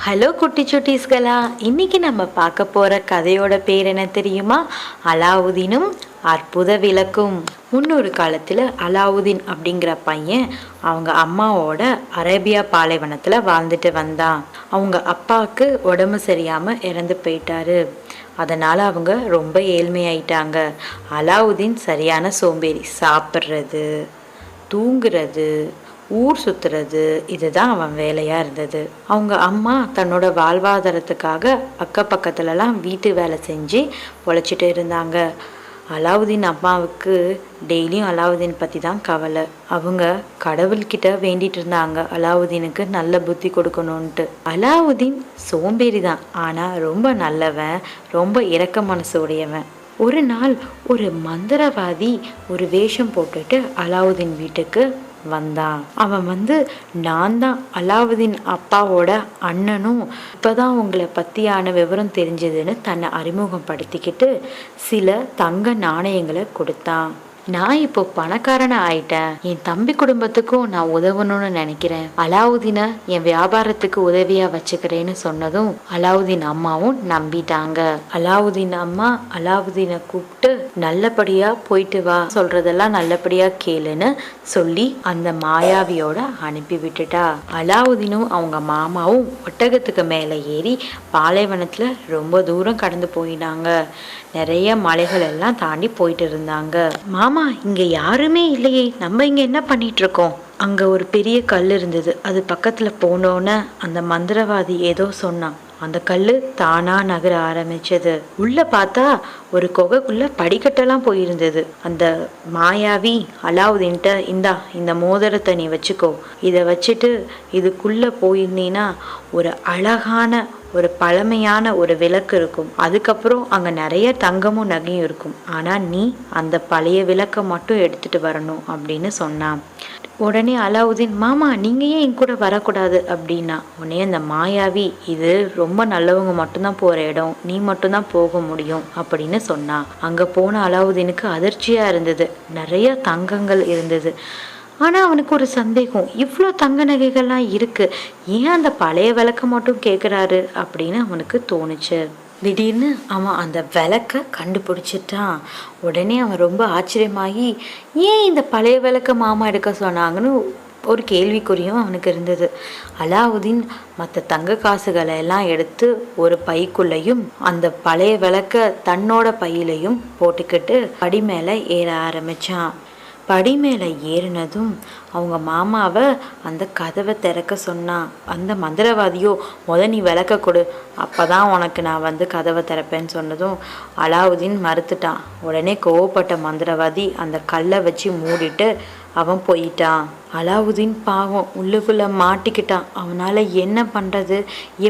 Hello குட்டி சுட்டீஸ்களா, இன்னைக்கு நம்ம பார்க்க போற கதையோட பேர் என்ன தெரியுமா? அலாவுதீனும் அற்புத விளக்கும். முன்னொரு காலத்துல அலாவுதீன் அப்படிங்கிற பையன் அவங்க அம்மாவோட அரேபியா பாலைவனத்துல வாழ்ந்துட்டு வந்தான். அவங்க அப்பாவுக்கு உடம்பு சரியாம இறந்து போயிட்டாரு. அதனால அவங்க ரொம்ப ஏழ்மையாயிட்டாங்க. அலாவுதீன் சரியான சோம்பேறி. சாப்பிட்றது, தூங்குறது, ஊர் சுத்துறது, இதுதான் அவன் வேலையா இருந்தது. அவங்க அம்மா தன்னோட வாழ்வாதாரத்துக்காக அக்க பக்கத்துலலாம் வீட்டு வேலை செஞ்சு பொழைச்சிட்டு இருந்தாங்க. அலாவுதீன் அம்மாவுக்கு டெய்லியும் அலாவுதீன் பற்றி தான் கவலை. அவங்க கடவுள்கிட்ட வேண்டிட்டு இருந்தாங்க அலாவுதீனுக்கு நல்ல புத்தி கொடுக்கணும்ன்ட்டு. அலாவுதீன் சோம்பேறி தான், ஆனால் ரொம்ப நல்லவன், ரொம்ப இரக்க மனசு உடையவன். ஒரு நாள் ஒரு மந்திரவாதி ஒரு வேஷம் போட்டுட்டு அலாவுதீன் வீட்டுக்கு வந்தான். அவன் நான் தான் அலாவுதீன் அப்பாவோட அண்ணனும், இப்போதான் உங்களை பற்றியான விவரம் தெரிஞ்சதுன்னு தன்னை அறிமுகப்படுத்திக்கிட்டு சில தங்க நாணயங்களை கொடுத்தான். நான் இப்போ பணக்காரனை ஆயிட்டேன், என் தம்பி குடும்பத்துக்கும் நான் உதவணும்னு நினைக்கிறேன், அலாவுதீனை என் வியாபாரத்துக்கு உதவியா வச்சுக்கிறேன்னு சொன்னதும் அலாவுதீன் அம்மாவும் நம்பிட்டாங்க. அலாவுதீன் அம்மா அலாவுதீனை கூப்பிட்டு நல்லபடியா போயிட்டு வா, சொல்றதெல்லாம் நல்லபடியா கேளுன்னு சொல்லி அந்த மாயாவியோட அனுப்பி விட்டுட்டா. அலாவுதீனும் அவங்க மாமாவும் ஒட்டகத்துக்கு மேலே ஏறி பாலைவனத்துல ரொம்ப தூரம் கடந்து போயிட்டாங்க. நிறைய மலைகள் எல்லாம் தாண்டி போயிட்டு இருந்தாங்க. மாமா, இங்க யாருமே இல்லையே, நம்ம இங்க என்ன பண்ணிட்டு இருக்கோம்? அங்க ஒரு பெரிய கல் இருந்தது. அது பக்கத்துல போனோன்னு அந்த மந்திரவாதி ஏதோ சொன்னான். அந்த கல்லு தானா நகர ஆரம்பிச்சது. உள்ள பார்த்தா ஒரு குகைக்குள்ள படிக்கட்டெல்லாம் போயிருந்தது. அந்த மாயாவி அலாவுதீன்ட்ட, இந்த மோதிரத்தை நீ வச்சுக்கோ, இதை வச்சுட்டு இதுக்குள்ள போயிருந்தீன்னா ஒரு அழகான ஒரு பழமையான ஒரு விளக்கு இருக்கும், அதுக்கப்புறம் அங்க நிறைய தங்கமும் நகையும் இருக்கும், ஆனா நீ அந்த பழைய விளக்கை மட்டும் எடுத்துட்டு வரணும் அப்படின்னு சொன்னான். உடனே அலாவுதீன், மாமா நீங்க ஏன் என் கூட வரக்கூடாது அப்படின்னா, உடனே அந்த மாயாவி, இது ரொம்ப நல்லவங்க மட்டும்தான் போற இடம், நீ மட்டும்தான் போக முடியும் அப்படின்னு சொன்னா. அங்க போன அலாவுதீனுக்கு அதிர்ச்சியா இருந்தது. நிறைய தங்கங்கள் இருந்தது. ஆனா அவனுக்கு ஒரு சந்தேகம், இவ்வளோ தங்க நகைகள்லாம் இருக்கு, ஏன் அந்த பழைய விளக்க மட்டும் கேட்குறாரு அப்படின்னு அவனுக்கு தோணுச்சு. திடீர்னு அவன் அந்த விளக்க கண்டுபிடிச்சிட்டான். உடனே அவன் ரொம்ப ஆச்சரியமாகி, ஏன் இந்த பழைய விளக்க மாமா எடுக்க சொன்னாங்கன்னு ஒரு கேள்விக்குறியும் அவனுக்கு இருந்தது. அலாவுதீன் மற்ற தங்க காசுகளை எல்லாம் எடுத்து ஒரு பைக்குள்ளையும் அந்த பழைய விளக்க தன்னோட பையிலையும் போட்டுக்கிட்டு படி மேலே ஏற ஆரம்பிச்சான். படி மேலே ஏறினதும் அவங்க மாமாவை அந்த கதவை திறக்க சொன்னான். அந்த மந்திரவாதியோ, நீ விளக்க கொடு, அப்போதான் உனக்கு நான் கதவை திறப்பேன்னு சொன்னதும் அலாவுதீன் மறுத்துட்டான். உடனே கோவப்பட்ட மந்திரவாதி அந்த கல்லை வச்சு மூடிட்டு அவன் போயிட்டான். அலாவுதீன் பாவம் உள்ளுக்குள்ளே மாட்டிக்கிட்டான். அவனால் என்ன பண்ணுறது,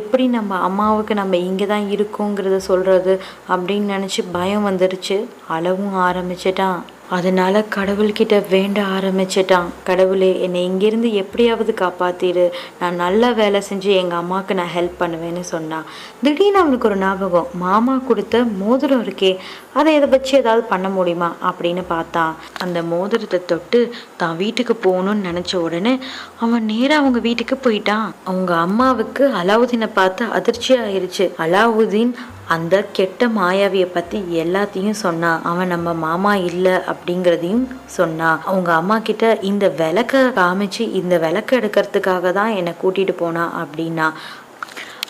எப்படி நம்ம அம்மாவுக்கு நம்ம இங்கே தான் இருக்கோங்கிறத சொல்கிறது அப்படின்னு நினச்சி பயம் வந்துருச்சு. அழவும் ஆரம்பிச்சிட்டான். அதனால கடவுள்கிட்ட வேண்ட ஆரம்பிச்சிட்டான். கடவுளே, என்னை இங்கேருந்து எப்படியாவது காப்பாத்திடு, நான் நல்லா வேலை செஞ்சு எங்கள் அம்மாவுக்கு நான் ஹெல்ப் பண்ணுவேன்னு சொன்னான். திடீர்னு அவனுக்கு ஒரு ஞாபகம், மாமா கொடுத்த மோதிரம் இருக்கே, அதை இதை வச்சு ஏதாவது பண்ண முடியுமா அப்படின்னு பார்த்தான். அந்த மோதிரத்தை தொட்டு தான் வீட்டுக்கு போகணும்னு நினச்ச உடனே அவன் நேராக அவங்க வீட்டுக்கு போயிட்டான். அவங்க அம்மாவுக்கு அலாவுதீனை பார்த்து அதிர்ச்சி ஆயிடுச்சு. அலாவுதீன் அந்த கெட்ட மாயாவியை பற்றி எல்லாத்தையும் சொன்னான். அவன் நம்ம மாமா இல்லை அப்படிங்கிறதையும் சொன்னான். அவங்க அம்மா கிட்ட இந்த விளக்க காமிச்சு, இந்த விளக்க எடுக்கிறதுக்காக தான் என்னை கூட்டிகிட்டு போனான் அப்படின்னா.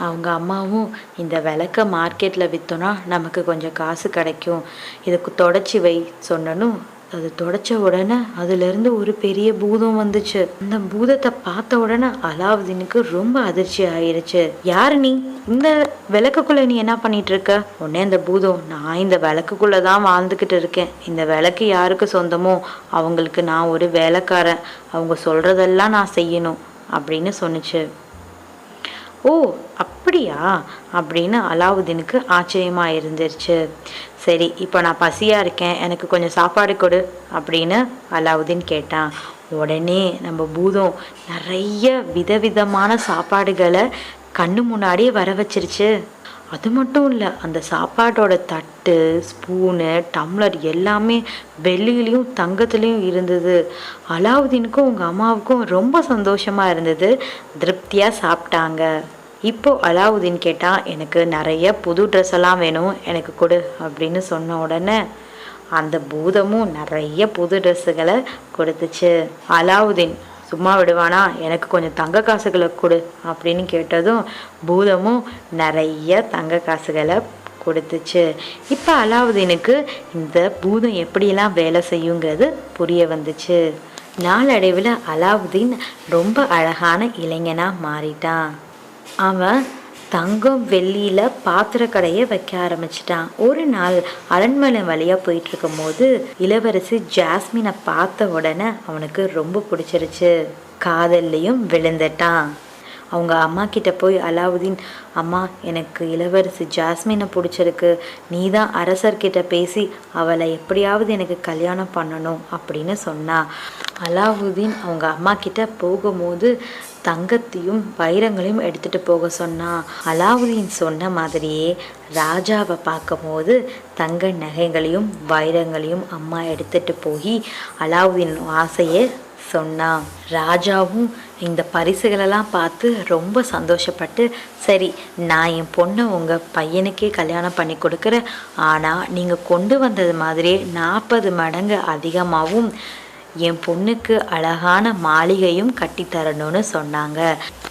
அவங்க அம்மாவும், இந்த விளக்க மார்க்கெட்டில் விற்றோன்னா நமக்கு கொஞ்சம் காசு கிடைக்கும், இதுக்கு தொடச்சி வை சொன்னனும். அது தொடச்ச உடனே அதுலேருந்து ஒரு பெரிய பூதம் வந்துச்சு. அந்த பூதத்தை பார்த்த உடனே அலாவுதீனுக்கு ரொம்ப அதிர்ச்சி ஆயிடுச்சு. யாரு நீ, இந்த விளக்குக்குள்ள நீ என்ன பண்ணிட்டு இருக்க? உடனே அந்த பூதம், நான் இந்த விளக்குக்குள்ள தான் வாழ்ந்துக்கிட்டு இருக்கேன், இந்த விளக்கு யாருக்கு சொந்தமோ அவங்களுக்கு நான் ஒரு வேலைக்காரன், அவங்க சொல்றதெல்லாம் நான் செய்யணும் அப்படின்னு சொன்னிச்சு. ஓ அப்படியா அப்படின்னு அலாவுதீனுக்கு ஆச்சரியமா இருந்துருச்சு. சரி, இப்போ நான் பசியாக இருக்கேன், எனக்கு கொஞ்சம் சாப்பாடு கொடு அப்படின்னு அலாவுதீன் கேட்டான். உடனே நம்ம பூதம் நிறைய விதவிதமான சாப்பாடுகளை கண்ணு முன்னாடியே வர வச்சிருச்சு. அது மட்டும் இல்லை, அந்த சாப்பாட்டோட தட்டு, ஸ்பூனு, டம்ளர் எல்லாமே வெள்ளியிலையும் தங்கத்துலேயும் இருந்தது. அலாவுதீனுக்கும் உங்கள் அம்மாவுக்கும் ரொம்ப சந்தோஷமாக இருந்தது. திருப்தியாக சாப்பிட்டாங்க. இப்போ அலாவுதீன் கேட்டால் எனக்கு நிறைய புது ட்ரெஸ் எல்லாம் வேணும், எனக்கு கொடு அப்படின்னு சொன்ன உடனே அந்த பூதமும் நிறைய புது ட்ரெஸ்ஸுகளை கொடுத்துச்சு. அலாவுதீன் சும்மா விடுவானா, எனக்கு கொஞ்சம் தங்க காசுகளை கொடு அப்படின்னு கேட்டதும் பூதமும் நிறைய தங்க காசுகளை கொடுத்துச்சு. இப்போ அலாவுதீனுக்கு இந்த பூதம் எப்படியெல்லாம் வேலை செய்யுங்கிறது புரிய வந்துச்சு. நாளடைவில் அலாவுதீன் ரொம்ப அழகான இளைஞனாக மாறிட்டான். அவன் தங்கம் வெள்ளியில் பாத்திர கடையை வைக்க ஆரம்பிச்சிட்டான். ஒரு நாள் அரண்மனை வழியாக போயிட்டு இருக்கும் போது இளவரசி ஜாஸ்மினை பார்த்த உடனே அவனுக்கு ரொம்ப பிடிச்சிருச்சு. காதல்லையும் விழுந்துட்டான். அவங்க அம்மா கிட்ட போய் அலாவுதீன், அம்மா எனக்கு இளவரசி ஜாஸ்மினை பிடிச்சிருக்கு, நீ தான் அரசர்கிட்ட பேசி அவளை எப்படியாவது எனக்கு கல்யாணம் பண்ணணும் அப்படின்னு சொன்னா. அலாவுதீன் அவங்க அம்மா கிட்ட போகும்போது தங்கத்தையும் வைரங்களையும் எடுத்துட்டு போக சொன்னான். அலாவுதீன் சொன்ன மாதிரியே ராஜாவை பார்க்கும்போது தங்க நகைகளையும் வைரங்களையும் அம்மா எடுத்துட்டு போய் அலாவுதீன் ஆசையை சொன்னான். ராஜாவும் இந்த பரிசுகளெல்லாம் பார்த்து ரொம்ப சந்தோஷப்பட்டு, சரி நான் என் பொண்ணை உங்கள் பையனுக்கே கல்யாணம் பண்ணி கொடுக்குறேன், ஆனால் நீங்கள் கொண்டு வந்தது மாதிரியே 40 மடங்கு அதிகமாகவும் என் பொண்ணுக்கு அழகான மாளிகையும் கட்டித்தரணும்னு சொன்னாங்க.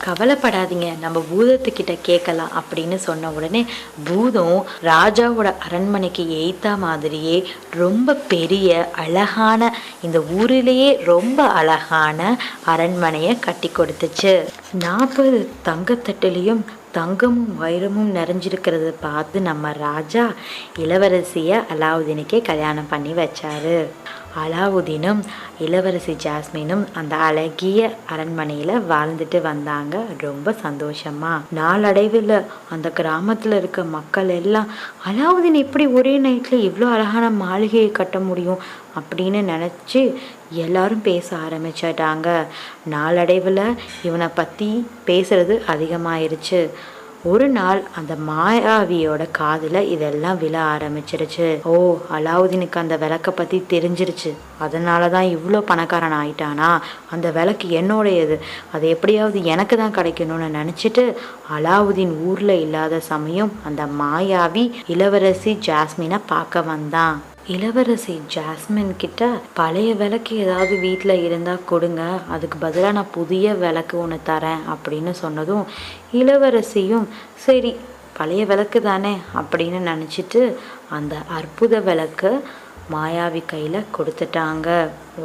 கவலைப்படாதீங்க, நம்ம பூதத்துக்கிட்ட கேட்கலாம் அப்படின்னு சொன்ன உடனே பூதம் ராஜாவோட அரண்மனைக்கு எய்த்தா மாதிரியே ரொம்ப பெரிய அழகான, இந்த ஊரிலேயே ரொம்ப அழகான அரண்மனையை கட்டி கொடுத்துச்சு. 40 தங்கத்தட்டுலேயும் தங்கமும் வைரமும் நிறைஞ்சிருக்கிறத பார்த்து நம்ம ராஜா இளவரசியை அலாவுதீனுக்கே கல்யாணம் பண்ணி வச்சாரு. அலாவுதீனும் இளவரசி ஜாஸ்மினும் அந்த அழகிய அரண்மனையில் வாழ்ந்துட்டு வந்தாங்க ரொம்ப சந்தோஷமா. நாளடைவில் அந்த கிராமத்தில் இருக்க மக்கள் எல்லாம் அலாவுதீன் எப்படி ஒரே நைட்டில் இவ்வளோ அழகான மாளிகையை கட்ட முடியும் அப்படின்னு நினச்சி எல்லாரும் பேச ஆரம்பிச்சிட்டாங்க. நாளடைவில் இவனை பற்றி பேசுறது அதிகமாயிருச்சு. ஒரு நாள் அந்த மாயாவியோட காதில் இதெல்லாம் விழ ஆரம்பிச்சிருச்சு. ஓ, அலாவுதீனுக்கு அந்த விளக்கை பற்றி தெரிஞ்சிருச்சு, அதனால தான் இவ்வளோ பணக்காரன் ஆயிட்டானா, அந்த விளக்கு என்னோடையது, அது எப்படியாவது எனக்கு தான் கிடைக்கணும்னு நினச்சிட்டு அலாவுதீன் ஊரில் இல்லாத சமயம் அந்த மாயாவி இளவரசி ஜாஸ்மினை பார்க்க வந்தான். இளவரசி ஜாஸ்மின் கிட்ட பழைய விளக்கு ஏதாவது வீட்டில் இருந்தால் கொடுங்க, அதுக்கு பதிலாக நான் புதிய விளக்கு ஒன்று தரேன் அப்படின்னு சொன்னதும் இளவரசியும் சரி பழைய விளக்கு தானே அப்படின்னு நினச்சிட்டு அந்த அற்புத விளக்கு மாயாவி கையில் கொடுத்துட்டாங்க.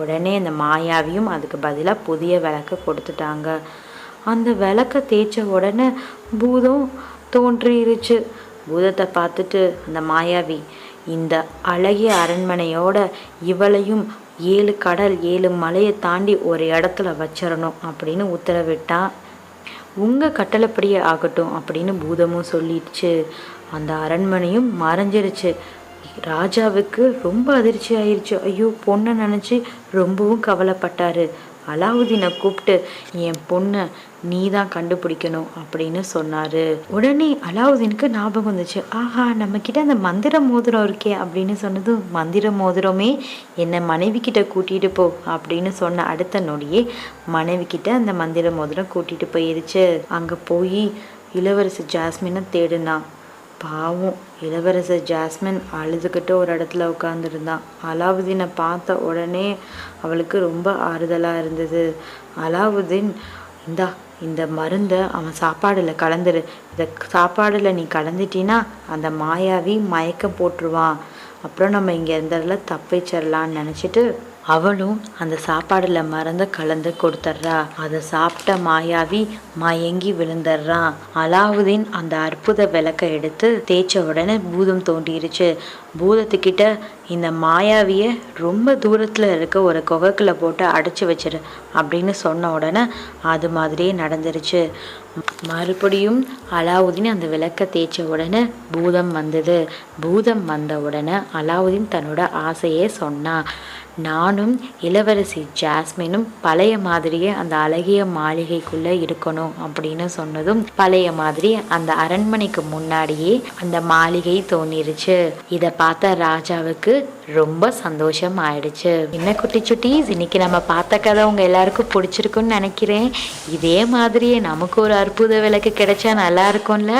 உடனே அந்த மாயாவியும் அதுக்கு பதிலாக புதிய விளக்கு கொடுத்துட்டாங்க. அந்த விளக்கை தேய்ச்ச உடனே பூதம் தோன்றிருச்சு. பூதத்தை பார்த்துட்டு அந்த மாயாவி, இந்த அழகிய அரண்மனையோட இவளையும் 7 கடல் 7 மலையை தாண்டி ஒரு இடத்துல வச்சிடணும் அப்படின்னு உத்தரவிட்டான். உங்கள் கட்டளைப்படியே ஆகட்டும் அப்படின்னு பூதமும் சொல்லிடுச்சு. அந்த அரண்மனையும் மறைஞ்சிருச்சு. ராஜாவுக்கு ரொம்ப அதிர்ச்சி ஆயிடுச்சு. ஐயோ, பொண்ணை நினச்சி ரொம்பவும் கவலைப்பட்டாரு. அலாவுதீனை கூப்பிட்டு என் பொண்ணை நீ தான் கண்டுபிடிக்கணும் அப்படின்னு சொன்னார். உடனே அலாவுதீனுக்கு ஞாபகம் வந்துச்சு, ஆஹா நம்மக்கிட்ட அந்த மந்திர மோதிரம் இருக்கே அப்படின்னு சொன்னதும், மந்திர மோதிரமே என்னை மனைவி கிட்ட கூட்டிகிட்டு போ அப்படின்னு சொன்ன அடுத்த நொடியே மனைவி கிட்ட அந்த மந்திர மோதிரம் கூட்டிகிட்டு போயிருச்சு. அங்கே போய் இளவரசி ஜாஸ்மினை தேடுனான். பாவம் இளவரசி ஜாஸ்மின் அழுதுகிட்டு ஒரு இடத்துல உட்காந்துருந்தான். அலாவுதீனை பார்த்த உடனே அவளுக்கு ரொம்ப ஆறுதலாக இருந்தது. அலாவுதீன், இந்த மருந்தை அவன் சாப்பாடில் கலந்துரு, இந்த சாப்பாடில் நீ கலந்துட்டினா அந்த மாயாவி மயக்கம் போட்டுருவான், அப்புறம் நம்ம இங்கே இருந்ததில் தப்பிச்சிடலான்னு நினச்சிட்டு அவளும் அந்த சாப்பாடில் மறந்து கலந்து கொடுத்துட்றா. அதை சாப்பிட்ட மாயாவி மயங்கி விழுந்துடுறான். அலாவுதீன் அந்த அற்புத விளக்கை எடுத்து தேய்ச்ச உடனே பூதம் தோண்டிருச்சு. பூதத்துக்கிட்ட இந்த மாயாவியை ரொம்ப தூரத்தில் இருக்க ஒரு குகைக்குள்ள போட்டு அடைச்சி வச்சிரு அப்படின்னு சொன்ன உடனே அது மாதிரியே நடந்துருச்சு. மறுபடியும் அலாவுதீன் அந்த விளக்கை தேய்ச்ச உடனே பூதம் வந்தது. பூதம் வந்த உடனே அலாவுதீன் தன்னோட ஆசையே சொன்னான். நானும் இளவரசி ஜாஸ்மினும் பழைய மாதிரியே அந்த அழகிய மாளிகைக்குள்ளே இருக்கணும் அப்படின்னு சொன்னதும் பழைய மாதிரி அந்த அரண்மனைக்கு முன்னாடியே அந்த மாளிகை தோணிருச்சு. இதை பார்த்த ராஜாவுக்கு ரொம்ப சந்தோஷம் ஆயிடுச்சு. என்ன குட்டி சுட்டீஸ், இன்னைக்கு நம்ம பார்த்த கதை உங்க எல்லாருக்கும் பிடிச்சிருக்குன்னு நினைக்கிறேன். இதே மாதிரியே நமக்கு ஒரு அற்புத விளக்கு கிடைச்சா நல்லா இருக்கும்ல.